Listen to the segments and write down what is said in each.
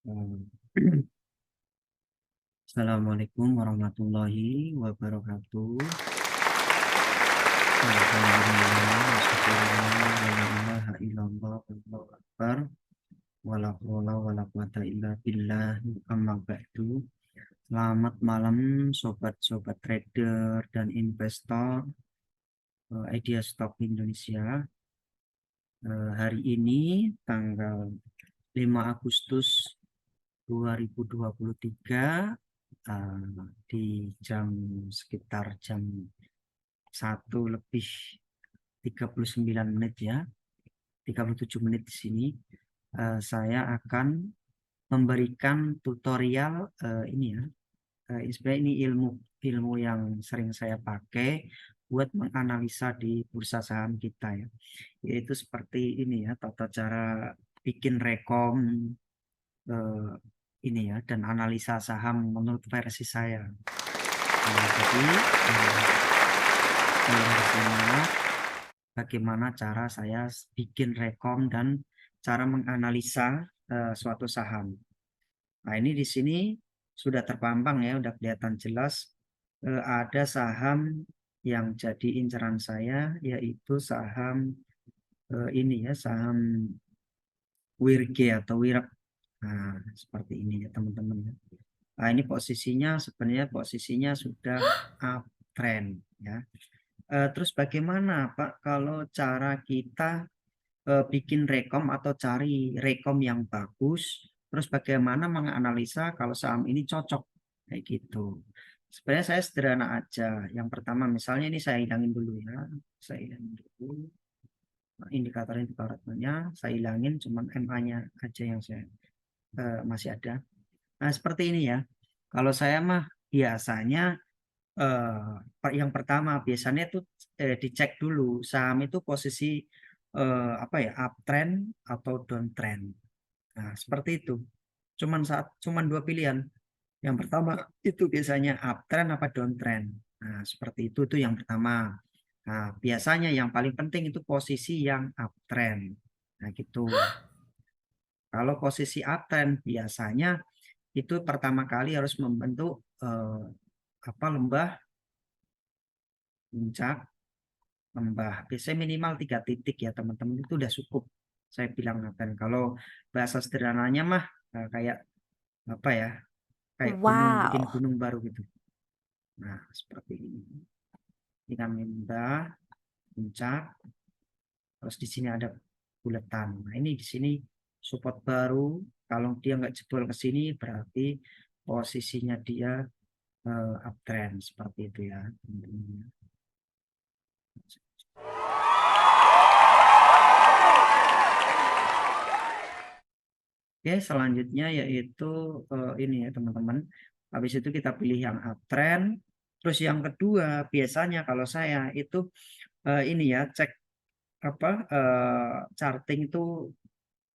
Hmm. Assalamualaikum warahmatullahi wabarakatuh. Alhamdulillah, wasyukurillah, wala ilaha illallah, wallahu akbar, wala haula wala quwata illa billah, amma ba'du. Selamat malam sobat-sobat trader dan investor Idea Stock Indonesia. Hari ini tanggal 5 Agustus 2023, di sekitar jam 1:39 ya, 37 menit di sini. Saya akan memberikan tutorial ini ya. Sebenarnya ini ilmu yang sering saya pakai buat menganalisa di bursa saham kita ya. Yaitu seperti ini ya, tata cara bikin rekom eh, ini ya, dan analisa saham menurut versi saya. Jadi tolong disimak bagaimana cara saya bikin rekom dan cara menganalisa suatu saham. Nah, ini di sini sudah terpampang ya, udah kelihatan jelas. Ada saham yang jadi inceran saya, yaitu saham ini ya, saham WIRG atau WIRAP. Nah, seperti ini ya teman-teman ya. Nah, ini posisinya sudah uptrend ya. Terus bagaimana Pak kalau cara kita bikin rekom atau cari rekom yang bagus, terus bagaimana menganalisa kalau saham ini cocok kayak gitu. Sebenarnya saya sederhana aja. Yang pertama misalnya ini saya hilangin dulu ya. Saya hilangin dulu. Nah, indikator-indikatornya saya hilangin, cuman MA-nya aja yang saya masih ada. Nah, seperti ini ya. Kalau saya mah biasanya yang pertama biasanya itu dicek dulu saham itu posisi apa ya, uptrend atau downtrend. Nah, seperti itu. Cuman dua pilihan. Yang pertama itu biasanya uptrend apa downtrend. Nah, seperti itu tuh yang pertama. Nah, biasanya yang paling penting itu posisi yang uptrend. Nah, gitu. Kalau posisi uptrend biasanya itu pertama kali harus membentuk apa, lembah puncak, lembah. Biasanya minimal 3 titik ya teman-teman, itu udah cukup. Saya bilang kan kalau bahasa sederhananya mah kayak apa ya, kayak gunung, bikin Wow. gunung baru gitu. Nah, seperti ini. Ini kan lembah puncak, terus di sini ada buletan. Nah, ini di sini support baru. Kalau dia nggak jebol ke sini berarti posisinya dia uptrend seperti itu ya teman-teman. Oke, selanjutnya yaitu ini ya teman-teman. Habis itu kita pilih yang uptrend. Terus yang kedua biasanya kalau saya itu ini ya, cek apa, charting itu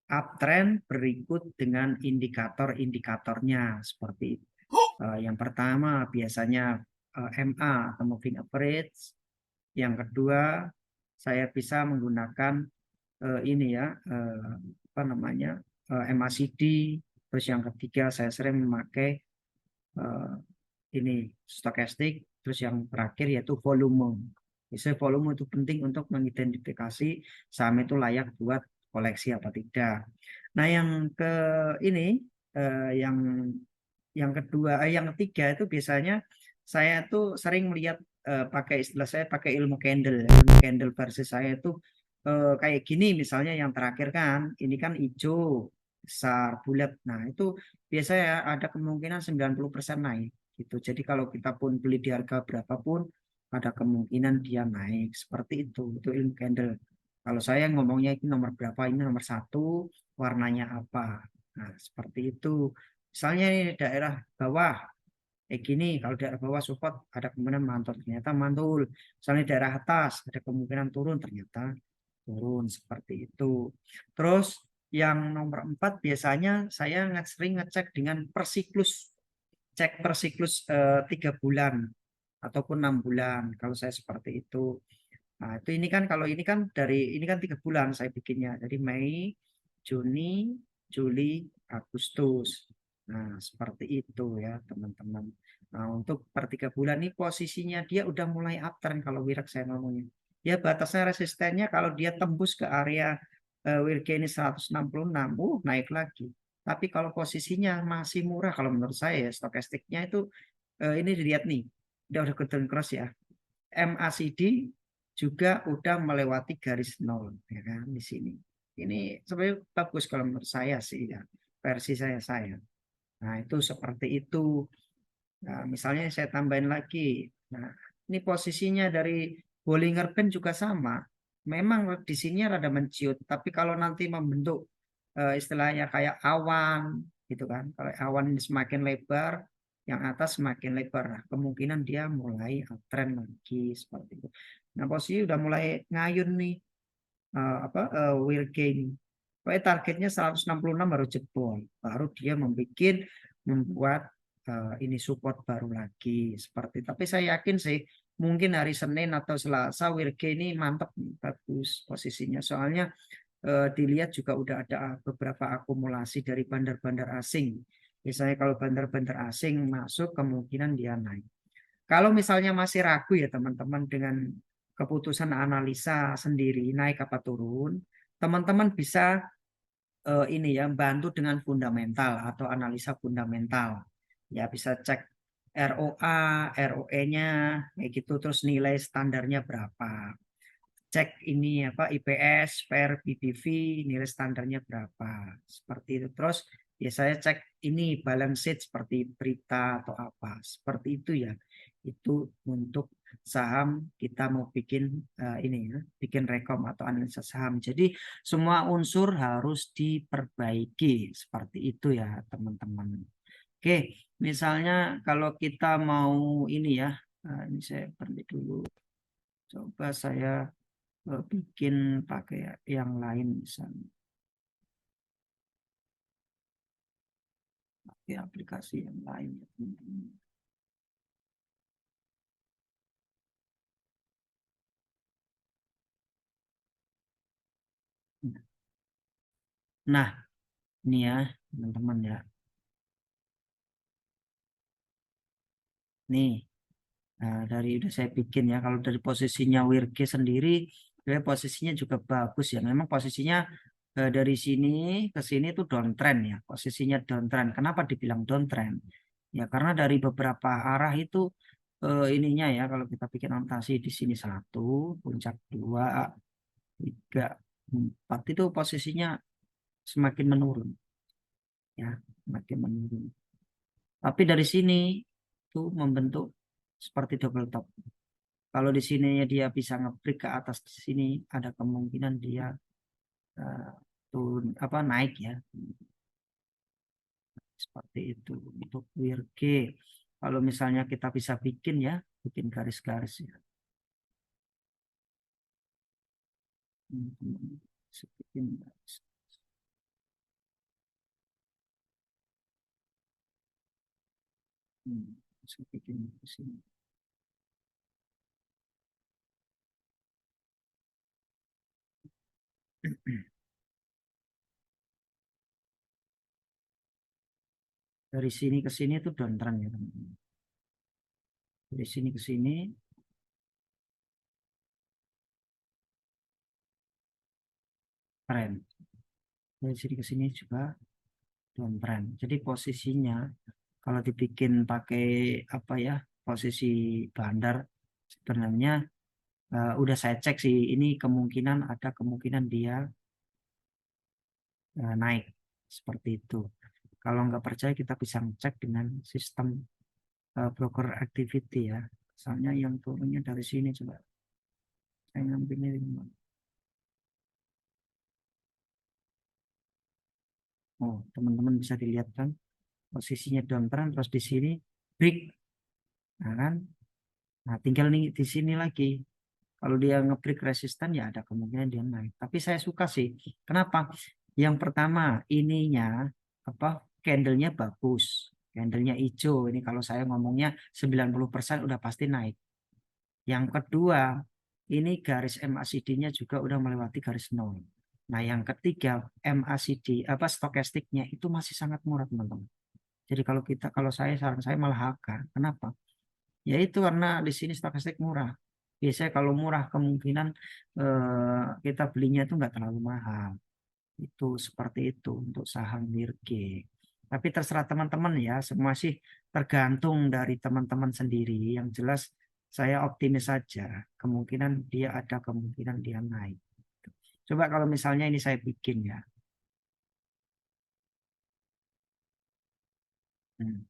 uptrend berikut dengan indikator-indikatornya seperti itu. Yang pertama biasanya MA atau moving average. Yang kedua saya bisa menggunakan ini ya, apa namanya, MACD. Terus yang ketiga saya sering memakai eh, ini stokastik. Terus yang terakhir yaitu volume. Biasanya volume itu penting untuk mengidentifikasi saham itu layak buat koleksi apa tidak. Nah, yang ke ini yang kedua, yang ketiga itu biasanya saya tuh sering melihat pakai istilah, saya pakai ilmu candle. Ilmu candle versi saya itu kayak gini misalnya, yang terakhir kan ini kan hijau besar bulat. Nah, itu biasanya ada kemungkinan 90% naik gitu. Jadi kalau kita pun beli di harga berapapun ada kemungkinan dia naik seperti itu. Itu ilmu candle. Kalau saya ngomongnya itu nomor berapa, ini nomor satu, warnanya apa. Nah, seperti itu. Misalnya ini daerah bawah, gini, kalau daerah bawah support ada kemungkinan mantul, ternyata mantul. Misalnya daerah atas ada kemungkinan turun, ternyata turun seperti itu. Terus yang nomor 4 biasanya saya sering ngecek dengan persiklus, cek persiklus 3 bulan ataupun 6 bulan. Kalau saya seperti itu. Nah, itu ini kan, kalau ini kan dari ini kan 3 bulan saya bikinnya. Jadi Mei, Juni, Juli, Agustus. Nah, seperti itu ya teman-teman. Nah, untuk per 3 bulan ini posisinya dia udah mulai uptrend kalau Wirex saya ngomongnya. Ya batasnya resistennya kalau dia tembus ke area WRG ini 166, naik lagi. Tapi kalau posisinya masih murah kalau menurut saya ya, stokastiknya itu ini dilihat nih, udah golden cross ya. MACD juga udah melewati garis nol ya kan di sini. Ini sebenarnya bagus kalau menurut saya sih ya, versi saya. Nah, itu seperti itu. Nah, misalnya saya tambahin lagi. Nah, ini posisinya dari Bollinger Band juga sama. Memang di sini rada menciut, tapi kalau nanti membentuk istilahnya kayak awan gitu kan. Kalau awan ini semakin lebar, yang atas semakin lebar. Nah, kemungkinan dia mulai uptrend lagi seperti itu. Nah, posisi udah mulai ngayun nih apa will gain. Pokoknya targetnya 166 baru jebol, baru dia membuat ini support baru lagi seperti. Tapi saya yakin sih mungkin hari Senin atau Selasa WRG ini mantap bagus posisinya. Soalnya dilihat juga udah ada beberapa akumulasi dari bandar-bandar asing. Misalnya kalau bandar-bandar asing masuk kemungkinan dia naik. Kalau misalnya masih ragu ya teman-teman dengan keputusan analisa sendiri naik apa turun, teman-teman bisa ini ya bantu dengan fundamental atau analisa fundamental. Ya bisa cek ROA, ROE-nya kayak gitu terus nilai standarnya berapa. Cek ini apa IPS per PBV nilai standarnya berapa. Seperti itu. Terus ya saya cek ini balance sheet seperti berita atau apa. Seperti itu ya. Itu untuk saham kita mau bikin ini ya, bikin rekom atau analisa saham. Jadi semua unsur harus diperbaiki seperti itu ya teman-teman. Oke, misalnya kalau kita mau ini ya, ini saya berhenti dulu. Coba saya bikin pakai yang lain misalnya, pakai aplikasi yang lain ya teman-teman. Nah, ini ya teman-teman ya. Nih, dari udah saya bikin ya. Kalau dari posisinya Wirge sendiri, dia posisinya juga bagus ya. Memang posisinya dari sini ke sini itu downtrend ya. Posisinya downtrend. Kenapa dibilang downtrend? Ya karena dari beberapa arah itu ininya ya. Kalau kita bikin notasi di sini satu, puncak dua, tiga, empat itu posisinya semakin menurun ya, semakin menurun. Tapi dari sini tuh membentuk seperti double top. Kalau di sini dia bisa ngebreak ke atas di sini, ada kemungkinan dia eh, turun apa naik ya, seperti itu untuk WIRG. Kalau misalnya kita bisa bikin ya, bikin garis-garis ya. Bisa bikin garis. Bisa bikin di sini. Dari sini ke sini itu downtrend ya teman-teman. Dari sini ke sini tren. Dari sini ke sini juga downtrend. Jadi posisinya kalau dibikin pakai apa ya posisi bandar sebenarnya udah saya cek sih ini kemungkinan ada kemungkinan dia naik seperti itu. Kalau nggak percaya kita bisa cek dengan sistem broker activity ya. Misalnya yang turunnya dari sini coba saya ngambilnya di mana? Oh teman-teman bisa dilihat kan posisinya downtrend terus di sini break, nah kan? Nah tinggal nih di sini lagi. Kalau dia ngebreak resisten ya ada kemungkinan dia naik. Tapi saya suka sih. Kenapa? Yang pertama ininya apa candlenya bagus. Candlenya hijau. Ini kalau saya ngomongnya 90% udah pasti naik. Yang kedua, ini garis MACD-nya juga udah melewati garis nol. Nah, yang ketiga MACD stokastiknya itu masih sangat murah, teman-teman. Jadi kalau saran saya malah HK. Kenapa? Ya itu karena di sini stokastik murah. Biasanya kalau murah kemungkinan kita belinya itu nggak terlalu mahal. Itu seperti itu untuk saham Wirge. Tapi terserah teman-teman ya, semua sih tergantung dari teman-teman sendiri. Yang jelas saya optimis saja. Kemungkinan dia naik. Coba kalau misalnya ini saya bikin ya. Hmm,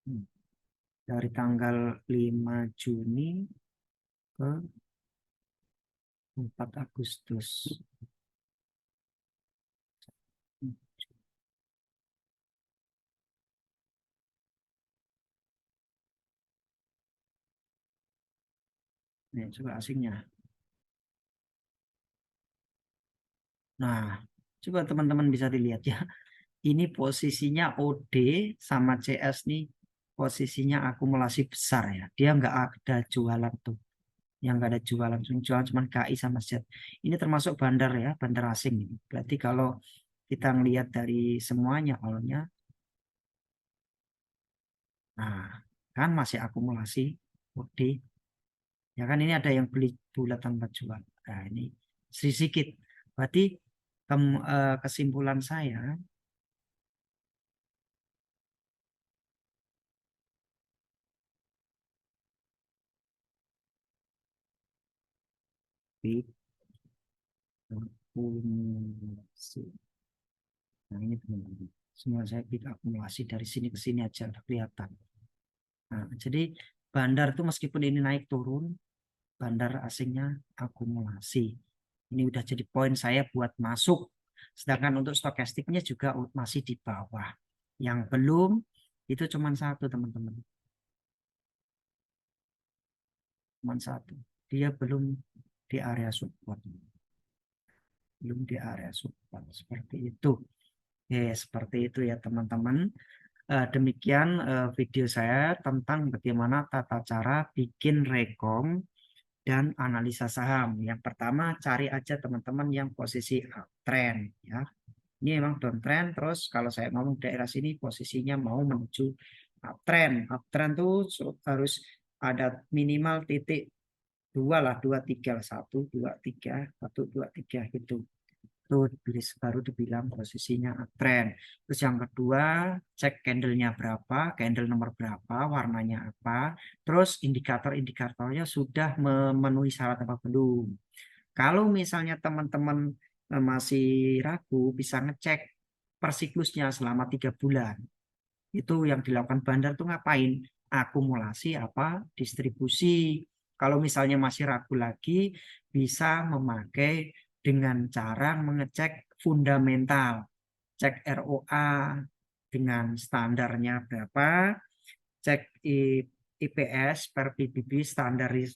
hmm. Dari tanggal 5 Juni ke 4 Agustus. Hmm, Nih, coba asingnya. Nah, coba teman-teman bisa dilihat ya. Ini posisinya OD sama CS nih, posisinya akumulasi besar ya. Dia nggak ada jualan tuh. Yang nggak ada jualan, jualan cuma KI sama Z. Ini termasuk bandar ya, bandar asing ini. Berarti kalau kita ngelihat dari semuanya, awalnya, nah kan masih akumulasi OD. Ya kan ini ada yang beli bulat tanpa jual. Nah ini sedikit. Berarti kesimpulan saya, di akumulasi. Nah, ini teman-teman. Semua saya pilih akumulasi dari sini ke sini aja udah kelihatan. Nah, jadi bandar itu meskipun ini naik turun, bandar asingnya akumulasi. Ini udah jadi poin saya buat masuk. Sedangkan untuk stokastiknya juga masih di bawah. Yang belum itu cuma satu teman-teman. Cuma satu. Dia belum di area support. Belum di area support. Seperti itu. Oke, seperti itu ya teman-teman. Demikian video saya tentang bagaimana tata cara bikin rekom dan analisa saham. Yang pertama, cari aja teman-teman yang posisi uptrend ya. Ini memang downtrend, terus kalau saya ngomong daerah sini posisinya mau menuju uptrend. Uptrend tuh harus ada minimal titik dua lah, dua tiga lah, satu dua tiga gitu. Itu baru dibilang posisinya uptrend. Terus yang kedua, cek candlenya berapa, candle nomor berapa, warnanya apa, terus indikator-indikatornya sudah memenuhi syarat apa belum. Kalau misalnya teman-teman masih ragu, bisa ngecek per siklusnya selama 3 bulan. Itu yang dilakukan bandar tuh ngapain? Akumulasi apa? Distribusi. Kalau misalnya masih ragu lagi, bisa memakai dengan cara mengecek fundamental. Cek ROA dengan standarnya berapa, cek IPS per PBB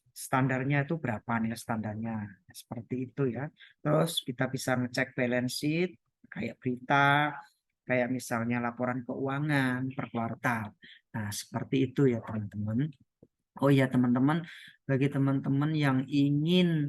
standarnya itu berapa nih standarnya. Seperti itu ya. Terus kita bisa ngecek balance sheet, kayak berita, kayak misalnya laporan keuangan per kuartal. Nah, seperti itu ya teman-teman. Oh ya teman-teman, bagi teman-teman yang ingin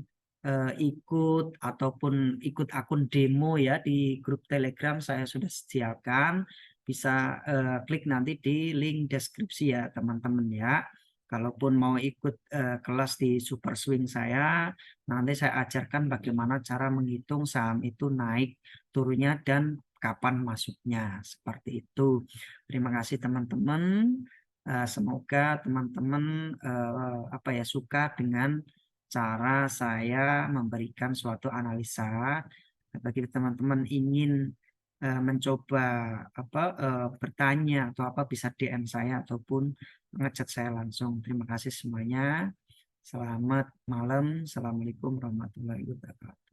ikut ataupun ikut akun demo ya di grup Telegram saya sudah sediakan, bisa klik nanti di link deskripsi ya teman-teman ya. Kalaupun mau ikut kelas di Super Swing saya, nanti saya ajarkan bagaimana cara menghitung saham itu naik turunnya dan kapan masuknya. Seperti itu. Terima kasih teman-teman. Semoga teman-teman apa ya suka dengan cara saya memberikan suatu analisa. Bagi teman-teman ingin mencoba bertanya atau apa bisa DM saya ataupun ngechat saya langsung. Terima kasih semuanya. Selamat malam. Assalamualaikum warahmatullahi wabarakatuh.